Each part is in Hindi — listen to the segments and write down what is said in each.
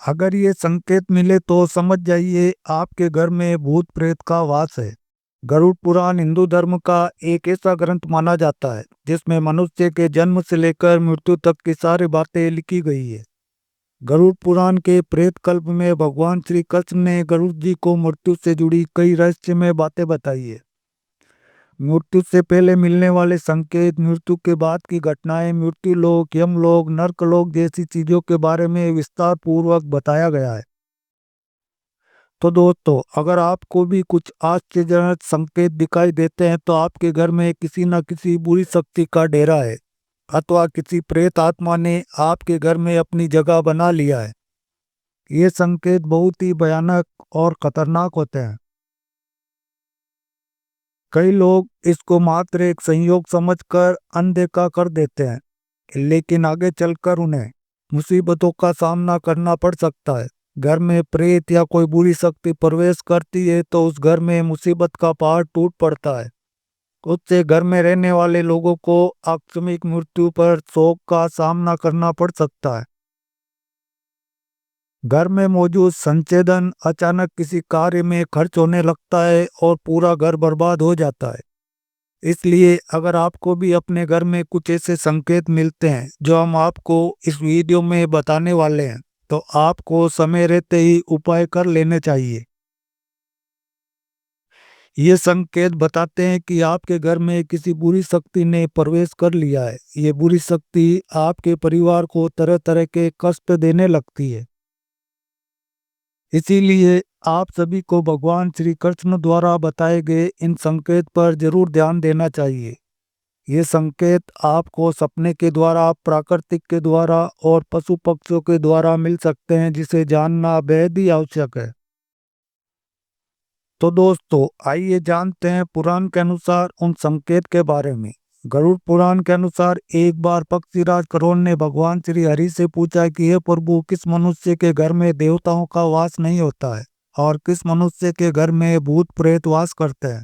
अगर ये संकेत मिले तो समझ जाइए आपके घर में भूत प्रेत का वास है। गरुड़ पुराण हिंदू धर्म का एक ऐसा ग्रंथ माना जाता है जिसमें मनुष्य के जन्म से लेकर मृत्यु तक की सारी बातें लिखी गई है। गरुड़ पुराण के प्रेत कल्प में भगवान श्री कृष्ण ने गरुड़ जी को मृत्यु से जुड़ी कई रहस्यमय बातें बताई है। मृत्यु से पहले मिलने वाले संकेत, मृत्यु के बाद की घटनाएं, मृत्यु लोक, यमलोक, नर्क लोक जैसी चीजों के बारे में विस्तार पूर्वक बताया गया है। तो दोस्तों, अगर आपको भी कुछ आश्चर्यजनक संकेत दिखाई देते हैं तो आपके घर में किसी न किसी बुरी शक्ति का डेरा है अथवा किसी प्रेत आत्मा ने आपके घर में अपनी जगह बना लिया है। ये संकेत बहुत ही भयानक और खतरनाक होते हैं। कई लोग इसको मात्र एक संयोग समझकर अनदेखा कर देते हैं, लेकिन आगे चलकर उन्हें मुसीबतों का सामना करना पड़ सकता है। घर में प्रेत या कोई बुरी शक्ति प्रवेश करती है तो उस घर में मुसीबत का पहाड़ टूट पड़ता है। उससे घर में रहने वाले लोगों को आकस्मिक मृत्यु पर शोक का सामना करना पड़ सकता है। घर में मौजूद संचेदन अचानक किसी कार्य में खर्च होने लगता है और पूरा घर बर्बाद हो जाता है। इसलिए अगर आपको भी अपने घर में कुछ ऐसे संकेत मिलते हैं जो हम आपको इस वीडियो में बताने वाले हैं, तो आपको समय रहते ही उपाय कर लेने चाहिए। ये संकेत बताते हैं कि आपके घर में किसी बुरी शक्ति ने प्रवेश कर लिया है। ये बुरी शक्ति आपके परिवार को तरह तरह के कष्ट देने लगती है। इसीलिए आप सभी को भगवान श्री कृष्ण द्वारा बताए गए इन संकेत पर जरूर ध्यान देना चाहिए। ये संकेत आपको सपने के द्वारा, प्राकृतिक के द्वारा और पशु पक्षियों के द्वारा मिल सकते हैं, जिसे जानना बेहद ही आवश्यक है। तो दोस्तों, आइए जानते हैं पुराण के अनुसार उन संकेत के बारे में। गरुड़ पुराण के अनुसार एक बार पक्षीराज करोन ने भगवान श्री हरि से पूछा कि हे प्रभु, किस मनुष्य के घर में देवताओं का वास नहीं होता है और किस मनुष्य के घर में भूत प्रेत वास करते हैं।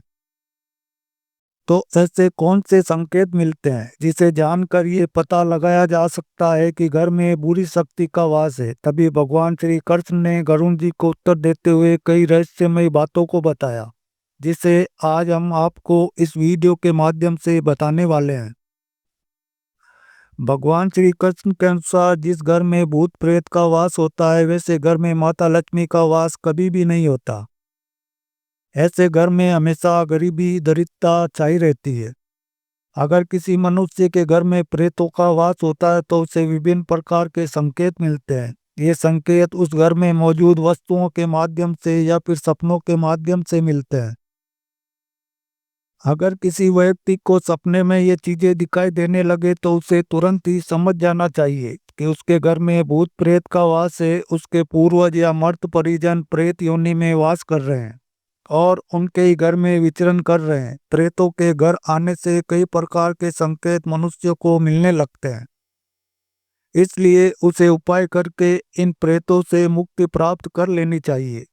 तो ऐसे कौन से संकेत मिलते हैं जिसे जानकर ये पता लगाया जा सकता है कि घर में बुरी शक्ति का वास है। तभी भगवान श्री कृष्ण ने गरुड़ जी को उत्तर देते हुए कई रहस्यमय बातों को बताया, जिसे आज हम आपको इस वीडियो के माध्यम से बताने वाले हैं। भगवान श्री कृष्ण के अनुसार जिस घर में भूत प्रेत का वास होता है, वैसे घर में माता लक्ष्मी का वास कभी भी नहीं होता। ऐसे घर में हमेशा गरीबी, दरिद्रता छाई रहती है। अगर किसी मनुष्य के घर में प्रेतों का वास होता है तो उसे विभिन्न प्रकार के संकेत मिलते हैं। ये संकेत उस घर में मौजूद वस्तुओं के माध्यम से या फिर सपनों के माध्यम से मिलते हैं। अगर किसी व्यक्ति को सपने में ये चीजें दिखाई देने लगे तो उसे तुरंत ही समझ जाना चाहिए कि उसके घर में भूत प्रेत का वास है। उसके पूर्वज या मर्त परिजन प्रेत योनि में वास कर रहे हैं और उनके ही घर में विचरण कर रहे हैं। प्रेतों के घर आने से कई प्रकार के संकेत मनुष्य को मिलने लगते हैं। इसलिए उसे उपाय करके इन प्रेतों से मुक्ति प्राप्त कर लेनी चाहिए,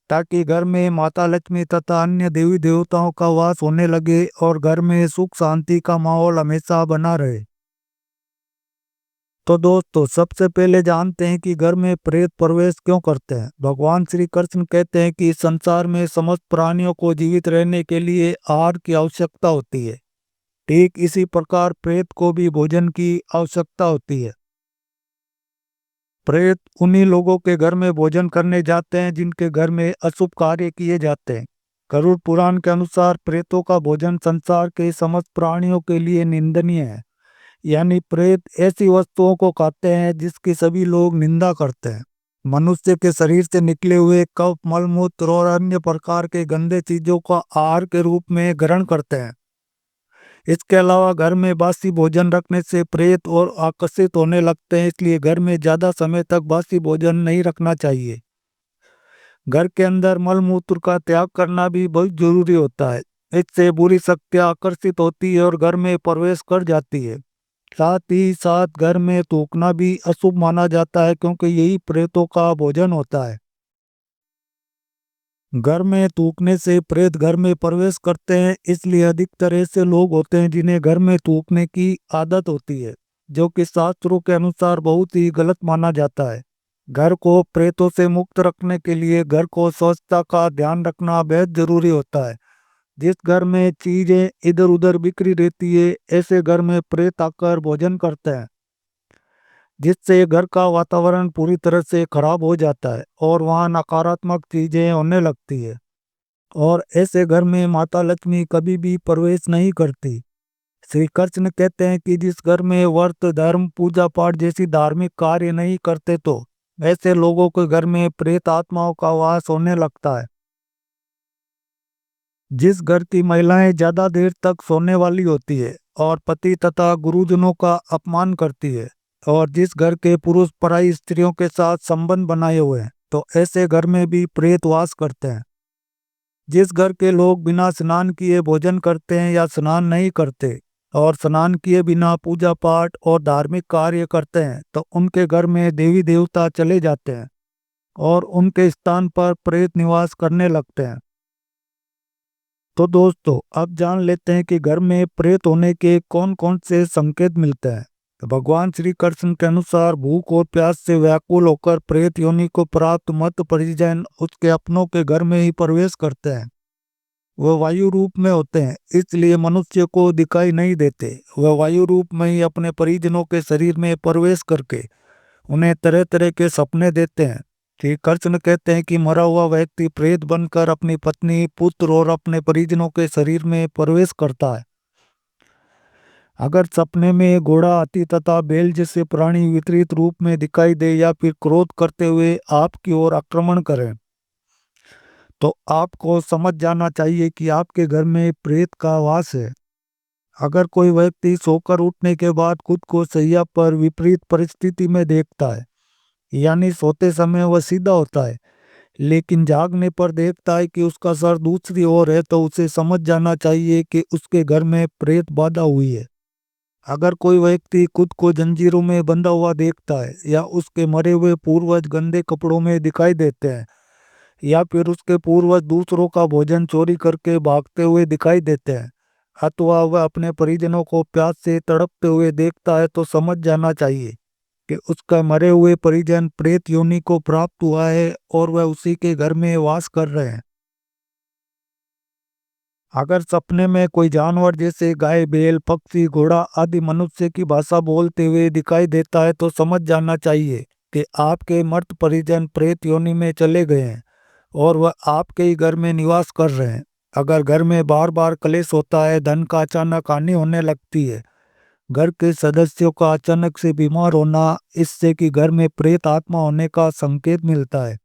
ताकि घर में माता लक्ष्मी तथा अन्य देवी देवताओं का वास होने लगे और घर में सुख शांति का माहौल हमेशा बना रहे। तो दोस्तों, सबसे पहले जानते हैं कि घर में प्रेत प्रवेश क्यों करते हैं। भगवान श्री कृष्ण कहते हैं कि इस संसार में समस्त प्राणियों को जीवित रहने के लिए आहार की आवश्यकता होती है। ठीक इसी प्रकार प्रेत को भी भोजन की आवश्यकता होती है। प्रेत उन्हीं लोगों के घर में भोजन करने जाते हैं जिनके घर में अशुभ कार्य किए जाते हैं। गरुड़ पुराण के अनुसार प्रेतों का भोजन संसार के समस्त प्राणियों के लिए निंदनीय है। यानी प्रेत ऐसी वस्तुओं को खाते हैं जिसकी सभी लोग निंदा करते हैं। मनुष्य के शरीर से निकले हुए कफ, मलमूत्र और अन्य प्रकार के गंदे चीजों का आहार के रूप में ग्रहण करते हैं। इसके अलावा घर में बासी भोजन रखने से प्रेत और आकर्षित होने लगते हैं, इसलिए घर में ज्यादा समय तक बासी भोजन नहीं रखना चाहिए। घर के अंदर मलमूत्र का त्याग करना भी बहुत जरूरी होता है। इससे बुरी शक्तियां आकर्षित होती है और घर में प्रवेश कर जाती है। साथ ही साथ घर में थूकना भी अशुभ माना जाता है, क्योंकि यही प्रेतों का भोजन होता है। घर में थूकने से प्रेत घर में प्रवेश करते हैं, इसलिए अधिकतर ऐसे लोग होते हैं जिन्हें घर में थूकने की आदत होती है, जो कि शास्त्रों के अनुसार बहुत ही गलत माना जाता है। घर को प्रेतों से मुक्त रखने के लिए घर को स्वच्छता का ध्यान रखना बेहद जरूरी होता है। जिस घर में चीजें इधर उधर बिखरी रहती है, ऐसे घर में प्रेत आकर भोजन करते हैं, जिससे घर का वातावरण पूरी तरह से खराब हो जाता है और वहाँ नकारात्मक चीजें होने लगती है। और ऐसे घर में माता लक्ष्मी कभी भी प्रवेश नहीं करती। श्री कृष्ण कहते हैं कि जिस घर में व्रत धर्म पूजा पाठ जैसी धार्मिक कार्य नहीं करते, तो ऐसे लोगों के घर में प्रेत आत्माओं का वास होने लगता है। जिस घर की महिलाएं ज्यादा देर तक सोने वाली होती है और पति तथा गुरुजनों का अपमान करती है, और जिस घर के पुरुष पराई स्त्रियों के साथ संबंध बनाए हुए हैं, तो ऐसे घर में भी प्रेत वास करते हैं। जिस घर के लोग बिना स्नान किए भोजन करते हैं या स्नान नहीं करते और स्नान किए बिना पूजा पाठ और धार्मिक कार्य करते हैं, तो उनके घर में देवी देवता चले जाते हैं और उनके स्थान पर प्रेत निवास करने लगते हैं। तो दोस्तों, अब जान लेते हैं कि घर में प्रेत होने के कौन कौन से संकेत मिलते हैं। तो भगवान श्री कृष्ण के अनुसार भूख और प्यास से व्याकुल होकर प्रेत योनि को प्राप्त मत परिजन उसके अपनों के घर में ही प्रवेश करते हैं। वह वायु रूप में होते हैं, इसलिए मनुष्य को दिखाई नहीं देते। वह वायु रूप में ही अपने परिजनों के शरीर में प्रवेश करके उन्हें तरह तरह के सपने देते हैं। श्री कृष्ण कहते हैं कि मरा हुआ व्यक्ति प्रेत बनकर अपनी पत्नी, पुत्र और अपने परिजनों के शरीर में प्रवेश करता है। अगर सपने में घोड़ा, हाथी तथा बैल जैसे प्राणी विपरीत रूप में दिखाई दे या फिर क्रोध करते हुए आपकी ओर आक्रमण करें, तो आपको समझ जाना चाहिए कि आपके घर में प्रेत का वास है। अगर कोई व्यक्ति सोकर उठने के बाद खुद को शैया पर विपरीत परिस्थिति में देखता है, यानी सोते समय वह सीधा होता है लेकिन जागने पर देखता है कि उसका सर दूसरी ओर है, तो उसे समझ जाना चाहिए कि उसके घर में प्रेत बाधा हुई है। अगर कोई व्यक्ति खुद को जंजीरों में बंधा हुआ देखता है, या उसके मरे हुए पूर्वज गंदे कपड़ों में दिखाई देते हैं, या फिर उसके पूर्वज दूसरों का भोजन चोरी करके भागते हुए दिखाई देते हैं, अथवा वह अपने परिजनों को प्यास से तड़पते हुए देखता है, तो समझ जाना चाहिए कि उसका मरे हुए परिजन प्रेत योनि को प्राप्त हुआ है और वह उसी के घर में वास कर रहे हैं। अगर सपने में कोई जानवर जैसे गाय, बैल, पक्षी, घोड़ा आदि मनुष्य की भाषा बोलते हुए दिखाई देता है, तो समझ जाना चाहिए कि आपके मर्त परिजन प्रेत योनि में चले गए हैं और वह आपके ही घर में निवास कर रहे हैं। अगर घर में बार बार क्लेश होता है, धन का अचानक हानि होने लगती है, घर के सदस्यों का अचानक से बीमार होना, इससे कि घर में प्रेत आत्मा होने का संकेत मिलता है।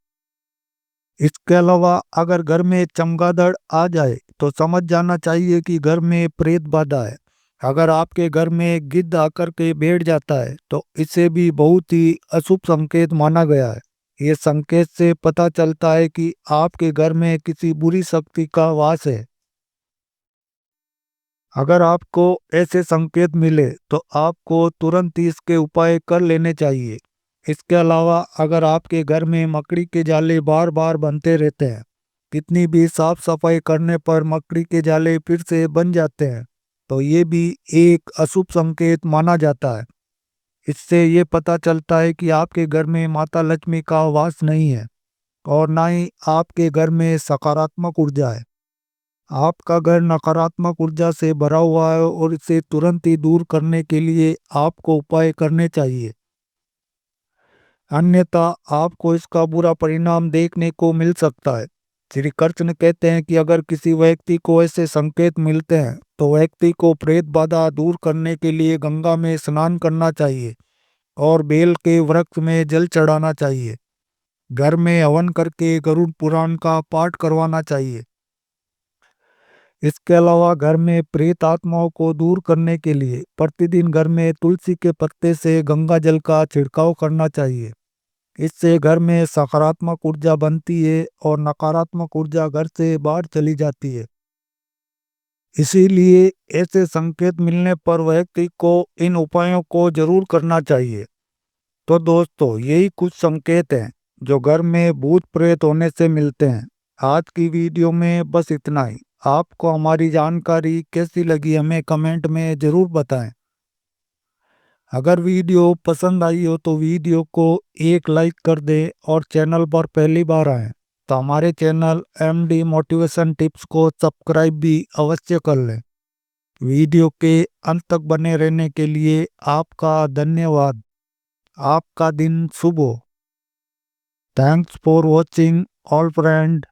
इसके अलावा अगर घर में चमगादड़ आ जाए, तो समझ जाना चाहिए कि घर में प्रेत बाधा है। अगर आपके घर में गिद्ध आकर के बैठ जाता है, तो इसे भी बहुत ही अशुभ संकेत माना गया है। ये संकेत से पता चलता है कि आपके घर में किसी बुरी शक्ति का वास है। अगर आपको ऐसे संकेत मिले, तो आपको तुरंत ही इसके उपाय कर लेने चाहिए। इसके अलावा अगर आपके घर में मकड़ी के जाले बार बार बनते रहते हैं, कितनी भी साफ सफाई करने पर मकड़ी के जाले फिर से बन जाते हैं, तो ये भी एक अशुभ संकेत माना जाता है। इससे ये पता चलता है कि आपके घर में माता लक्ष्मी का वास नहीं है और ना ही आपके घर में सकारात्मक ऊर्जा है। आपका घर नकारात्मक ऊर्जा से भरा हुआ है और इसे तुरंत ही दूर करने के लिए आपको उपाय करने चाहिए। अन्यथा आपको इसका बुरा परिणाम देखने को मिल सकता है। श्री कृष्ण कहते हैं कि अगर किसी व्यक्ति को ऐसे संकेत मिलते हैं, तो व्यक्ति को प्रेत बाधा दूर करने के लिए गंगा में स्नान करना चाहिए और बेल के वृक्ष में जल चढ़ाना चाहिए। घर में हवन करके गरुड़ पुराण का पाठ करवाना चाहिए। इसके अलावा घर में प्रेत आत्माओं को दूर करने के लिए प्रतिदिन घर में तुलसी के पत्ते से गंगा जल का छिड़काव करना चाहिए। इससे घर में सकारात्मक ऊर्जा बनती है और नकारात्मक ऊर्जा घर से बाहर चली जाती है। इसीलिए ऐसे संकेत मिलने पर व्यक्ति को इन उपायों को जरूर करना चाहिए। तो दोस्तों, यही कुछ संकेत हैं जो घर में भूत प्रेत होने से मिलते हैं। आज की वीडियो में बस इतना ही। आपको हमारी जानकारी कैसी लगी, हमें कमेंट में जरूर बताएं। अगर वीडियो पसंद आई हो तो वीडियो को एक लाइक कर दें और चैनल पर पहली बार आए तो हमारे चैनल MD मोटिवेशन टिप्स को सब्सक्राइब भी अवश्य कर लें। वीडियो के अंत तक बने रहने के लिए आपका धन्यवाद। आपका दिन शुभ हो। Thanks for watching all friend.